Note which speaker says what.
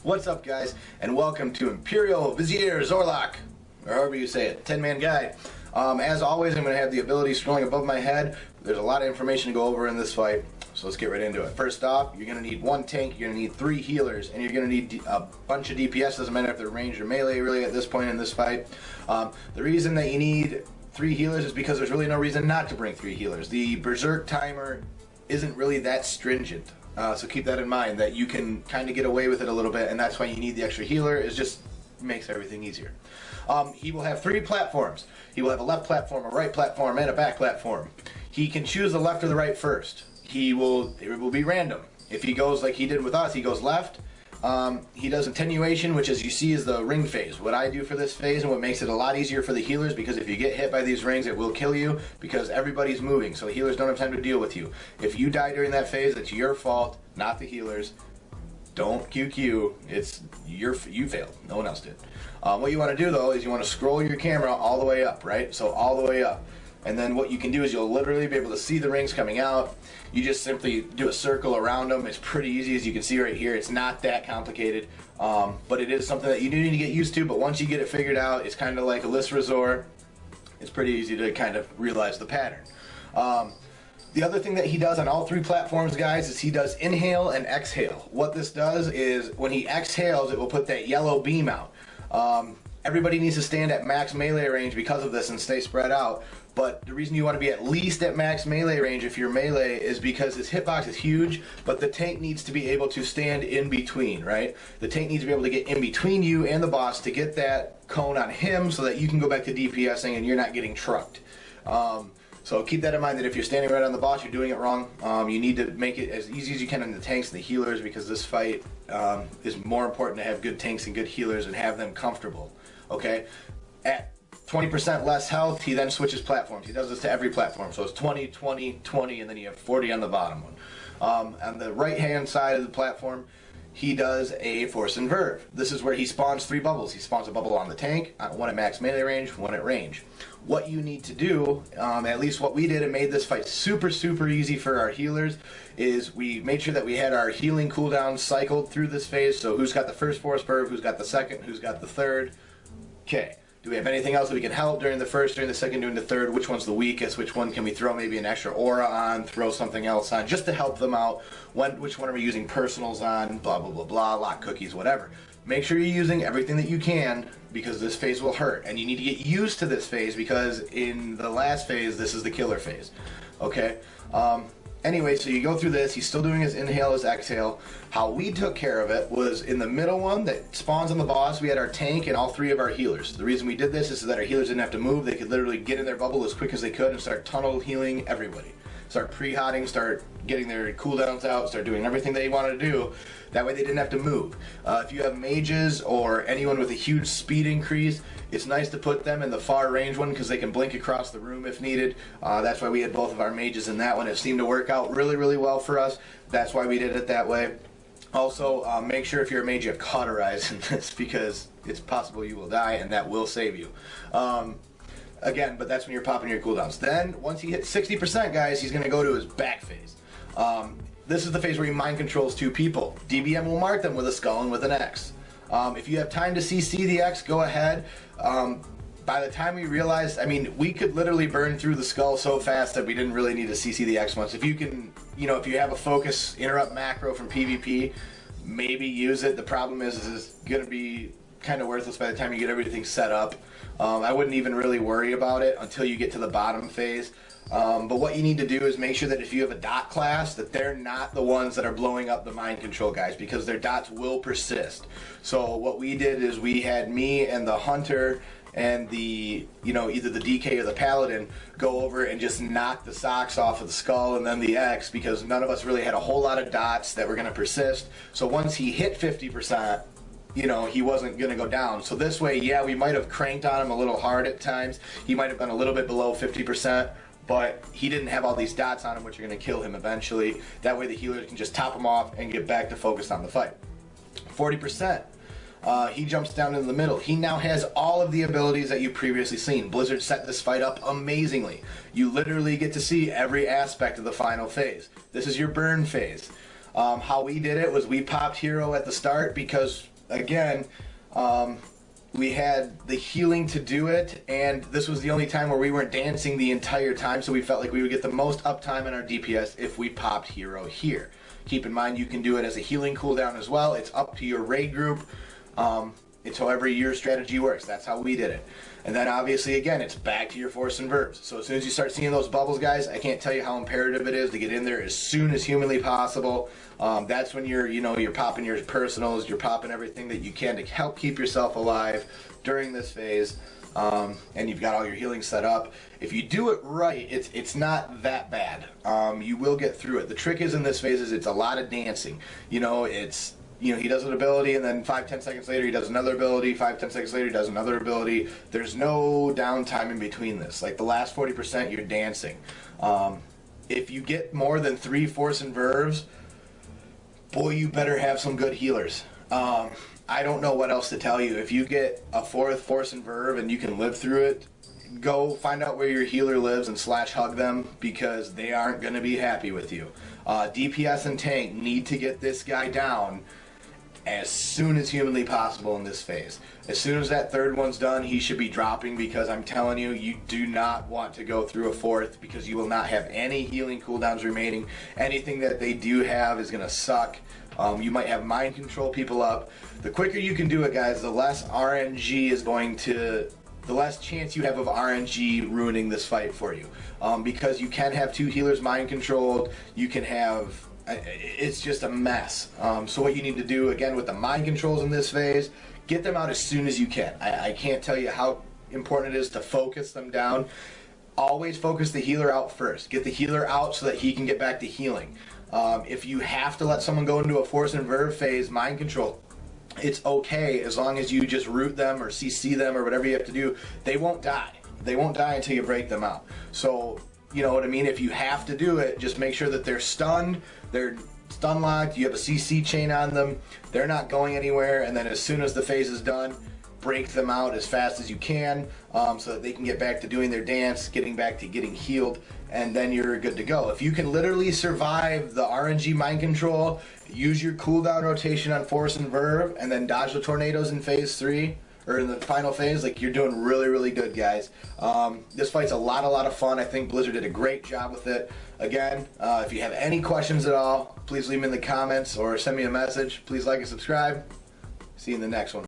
Speaker 1: What's up, guys, and welcome to Imperial Vizier Zor'lok, or however you say it, 10-man guide. As always, I'm going to have the ability scrolling above my head. There's a lot of information to go over in this fight, so let's get right into it. First off, you're going to need one tank, you're going to need 3 healers, and you're going to need a bunch of DPS. Doesn't matter if they're ranged or melee, really, at this point in this fight. The reason that you need 3 healers is because there's really no reason not to bring 3 healers. The Berserk timer isn't really that stringent. So keep that in mind, that you can kind of get away with it a little bit, and that's why you need the extra healer. It just makes everything easier. He will have 3 platforms. He will have a left platform, a right platform, and a back platform. He can choose the left or the right first. It will be random. If he goes like he did with us, he goes left. He does attenuation, which, as you see, is the ring phase. What I do for this phase, and what makes it a lot easier for the healers, because if you get hit by these rings, it will kill you, because everybody's moving, so healers don't have time to deal with you. If you die during that phase, it's your fault, not the healers. Don't QQ. You failed. No one else did. What you want to do, though, is you want to scroll your camera all the way up, right? So all the way up. And then what you can do is you'll literally be able to see the rings coming out. You just simply do a circle around them. It's pretty easy, as you can see right here. It's not that complicated, but it is something that you do need to get used to. But once you get it figured out, it's kind of like a list resort. It's pretty easy to kind of realize the pattern. The other thing that he does on all 3 platforms, guys, is he does inhale and exhale. What this does is when he exhales, it will put that yellow beam out. Everybody needs to stand at max melee range because of this and stay spread out. But the reason you want to be at least at max melee range if you're melee is because his hitbox is huge, but the tank needs to be able to stand in between, right? The tank needs to be able to get in between you and the boss to get that cone on him so that you can go back to DPSing and you're not getting trucked. So keep that in mind, that if you're standing right on the boss, you're doing it wrong. You need to make it as easy as you can on the tanks and the healers, because this fight is more important to have good tanks and good healers and have them comfortable. Okay? At 20% less health, he then switches platforms. He does this to every platform. So it's 20, 20, 20, and then you have 40 on the bottom one. On the right-hand side of the platform, he does a Force and Verve. This is where he spawns 3 bubbles. He spawns a bubble on the tank, 1 at max melee range, 1 at range. What you need to do, at least what we did, and made this fight super, super easy for our healers, is we made sure that we had our healing cooldown cycled through this phase. So who's got the first Force Verve, who's got the second, who's got the third. Okay. Do we have anything else that we can help during the first, during the second, during the third? Which one's the weakest? Which one can we throw maybe an extra aura on, throw something else on, just to help them out? Which one are we using personals on? Blah, blah, blah, blah, lock cookies, whatever. Make sure you're using everything that you can, because this phase will hurt. And you need to get used to this phase, because in the last phase, this is the killer phase. Okay? Anyway, so you go through this. He's still doing his inhale, his exhale. How we took care of it was in the middle one that spawns on the boss, we had our tank and all 3 of our healers. The reason we did this is so that our healers didn't have to move. They could literally get in their bubble as quick as they could and start tunnel healing everybody. Start pre-hotting, start getting their cooldowns out, start doing everything they wanted to do. That way they didn't have to move. If you have mages or anyone with a huge speed increase, it's nice to put them in the far range one, because they can blink across the room if needed. That's why we had both of our mages in that one. It seemed to work out really, really well for us. That's why we did it that way. Also, make sure if you're a mage you have cauterize in this, because it's possible you will die, and that will save you. Again, but that's when you're popping your cooldowns. Then, once he hits 60%, guys, he's going to go to his back phase. This is the phase where he mind controls 2 people. DBM will mark them with a skull and with an X. If you have time to CC the X, go ahead. By the time we realized, I mean, we could literally burn through the skull so fast that we didn't really need to CC the X once. If you can, if you have a focus interrupt macro from PvP, maybe use it. The problem is it's going to be kind of worthless by the time you get everything set up. I wouldn't even really worry about it until you get to the bottom phase. But what you need to do is make sure that if you have a dot class, that they're not the ones that are blowing up the mind control guys, because their dots will persist. So what we did is we had me and the hunter and the, either the DK or the paladin go over and just knock the socks off of the skull and then the X, because none of us really had a whole lot of dots that were going to persist. So once he hit 50%, he wasn't going to go down. So this way, yeah, we might have cranked on him a little hard at times. He might have been a little bit below 50%, but he didn't have all these dots on him, which are going to kill him eventually. That way the healer can just top him off and get back to focus on the fight. 40%. He jumps down into the middle. He now has all of the abilities that you've previously seen. Blizzard set this fight up amazingly. You literally get to see every aspect of the final phase. This is your burn phase. How we did it was we popped hero at the start because again, we had the healing to do it, and this was the only time where we weren't dancing the entire time, so we felt like we would get the most uptime in our DPS if we popped hero here. Keep in mind you can do it as a healing cooldown as well. It's up to your raid group. It's however your strategy works. That's how we did it. And then obviously again, it's back to your force and verbs. So as soon as you start seeing those bubbles, guys, I can't tell you how imperative it is to get in there as soon as humanly possible. That's when you're popping your personals, you're popping everything that you can to help keep yourself alive during this phase. And you've got all your healing set up. If you do it right, it's not that bad. You will get through it. The trick is in this phase is it's a lot of dancing. He does an ability, and then 5-10 seconds later he does another ability, 5-10 seconds later he does another ability. There's no downtime in between this. Like the last 40% you're dancing. If you get more than 3 force and verbs, boy, you better have some good healers. I don't know what else to tell you. If you get a 4th force and verb and you can live through it, go find out where your healer lives and slash hug them, because they aren't going to be happy with you. DPS and tank need to get this guy down as soon as humanly possible in this phase. As soon as that 3rd one's done, he should be dropping, because I'm telling you, you do not want to go through a 4th, because you will not have any healing cooldowns remaining. Anything that they do have is going to suck. You might have mind control people up. The quicker you can do it, guys, the less RNG is the less chance you have of RNG ruining this fight for you. Because you can have 2 healers mind controlled, you can have, it's just a mess. So what you need to do, again, with the mind controls in this phase, get them out as soon as you can. I can't tell you how important it is to focus them down. Always focus the healer out first. Get the healer out so that he can get back to healing. If you have to let someone go into a force and verb phase, mind control, it's okay as long as you just root them or CC them or whatever you have to do. They won't die. They won't die until you break them out. So, you know what I mean? If you have to do it, just make sure that they're stunned, they're stun locked, you have a CC chain on them, they're not going anywhere, and then as soon as the phase is done, break them out as fast as you can, so that they can get back to doing their dance, getting back to getting healed, and then you're good to go. If you can literally survive the RNG mind control, use your cooldown rotation on force and verb, and then dodge the tornadoes in phase 3, or in the final phase, like, you're doing really, really good, guys. This fight's a lot of fun. I think Blizzard did a great job with it. Again, if you have any questions at all, please leave them in the comments or send me a message. Please like and subscribe. See you in the next one.